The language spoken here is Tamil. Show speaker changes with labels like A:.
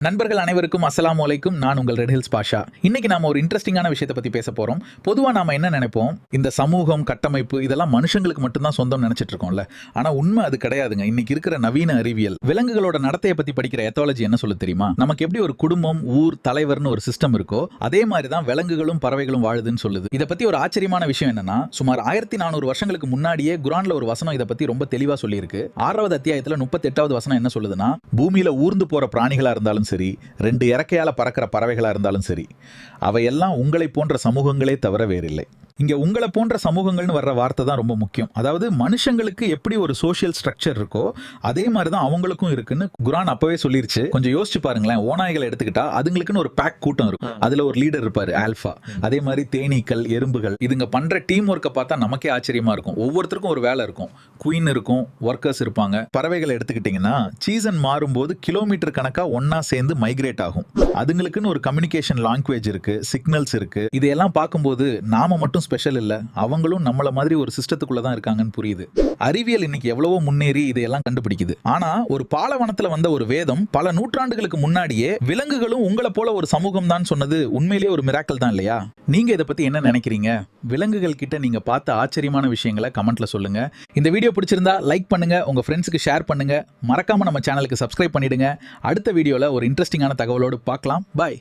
A: நண்பர்கள் அனைவருக்கும் அஸ்ஸலாமு அலைக்கும். நான் உங்கள் ரெட் ஹில்ஸ் பாஷா. இன்னைக்கு நாம ஒரு இன்ட்ரெஸ்டிங்கான விஷயத்தை பத்தி பேச போறோம். பொதுவா நாம என்ன நினைப்போம், இந்த சமூகம் கட்டமைப்பு இதெல்லாம் மனுஷங்களுக்கு மட்டும்தான் சொந்தம் நினைச்சிட்டு இருக்கோம்ல. ஆனா உண்மை அது கிடையாதுங்க. இன்னைக்கு இருக்கிற நவீன அறிவியல் விலங்குகளோட நடத்தையை பத்தி படிக்கிற எத்தாலஜி என்ன சொல்ல தெரியுமா? நமக்கு எப்படி ஒரு குடும்பம், ஊர், தலைவர்னு ஒரு சிஸ்டம் இருக்கோ அதே மாதிரி தான் விலங்குகளும் பறவைகளும் வாழுதுன்னு சொல்லுது. இதை பத்தி ஒரு ஆச்சரியமான விஷயம் என்னன்னா, சுமார் 1400 வருஷங்களுக்கு முன்னாடியே குர்ஆன்ல ஒரு வசனம் இதை பத்தி ரொம்ப தெளிவா சொல்லியிருக்கு. 6வது அத்தியாயத்துல 38வது வசனம் என்ன சொல்லுதுன்னா, பூமியில ஊர்ந்து போற பிராணிகளா இருந்தாலும் சரி, 2 இறக்கையால பறக்கிற பறவைகளா இருந்தாலும் சரி, அவையெல்லாம் உங்களை போன்ற சமூகங்களே தவிர வேறில்லை. இங்க உங்களை போன்ற சமூகங்கள்னு வர்ற வார்த்தை தான் ரொம்ப முக்கியம். அதாவது மனுஷங்களுக்கு எப்படி ஒரு சோஷியல் ஸ்ட்ரக்சர் இருக்கோ அதே மாதிரி தான் அவங்களுக்கும் இருக்குன்னு குர்ஆன் அப்பவே சொல்லிருச்சு. கொஞ்சம் யோசிச்சு பாருங்களேன். ஓநாய்களை எடுத்துக்கிட்டா அதுங்களுக்குன்னு ஒரு பேக் கூட்டம் இருக்கும். அதுல ஒரு லீடர் இருப்பாரு, ஆல்பா. அதே மாதிரி தேனீக்கள், எறும்புகள், இதுங்க பண்ற டீம் ஒர்க்கை பார்த்தா நமக்கே ஆச்சரியமா இருக்கும். ஒவ்வொருத்தருக்கும் ஒரு வேலை இருக்கும். குயின் இருக்கும், ஒர்க்கர்ஸ் இருப்பாங்க. பறவைகளை எடுத்துக்கிட்டீங்கன்னா சீசன் மாறும்போது கிலோமீட்டர் கணக்கா ஒன்னா சேர்ந்து மைக்ரேட் ஆகும். அதுங்களுக்குன்னு ஒரு கம்யூனிகேஷன் லாங்குவேஜ் இருக்கு, சிக்னல்ஸ் இருக்கு. இதையெல்லாம் பார்க்கும்போது நாம மட்டும் ஸ்பெஷல் இல்ல, அவங்களும் நம்மள மாதிரி ஒரு சிஸ்டத்துக்குள்ள தான் இருக்காங்கன்னு புரியுது. அறிவியல் இன்னைக்கு எவ்வளவோ முன்னேறி இதையெல்லாம் கண்டுபிடிக்குது. ஆனா ஒரு பாலைவனத்துல வந்த ஒரு வேதம் பல நூற்றாண்டுகளுக்கு முன்னாடியே விலங்குகளும் உங்களை போல ஒரு சமூகம் தான் சொன்னது உண்மையிலேயே ஒரு மிராக்கல் தான் இல்லையா? நீங்க இதை பத்தி என்ன நினைக்கிறீங்க? விலங்குகள் கிட்ட நீங்க பார்த்த ஆச்சரியமான விஷயங்களை கமெண்ட்ல சொல்லுங்க. இந்த வீடியோ பிடிச்சிருந்தா லைக் பண்ணுங்க, உங்க ஃப்ரெண்ட்ஸுக்கு ஷேர் பண்ணுங்க. மறக்காம நம்ம சேனலுக்கு சப்ஸ்கிரைப் பண்ணிடுங்க. அடுத்த வீடியோல ஒரு இன்ட்ரெஸ்டிங்கான தகவலோடு பார்க்கலாம். பாய்.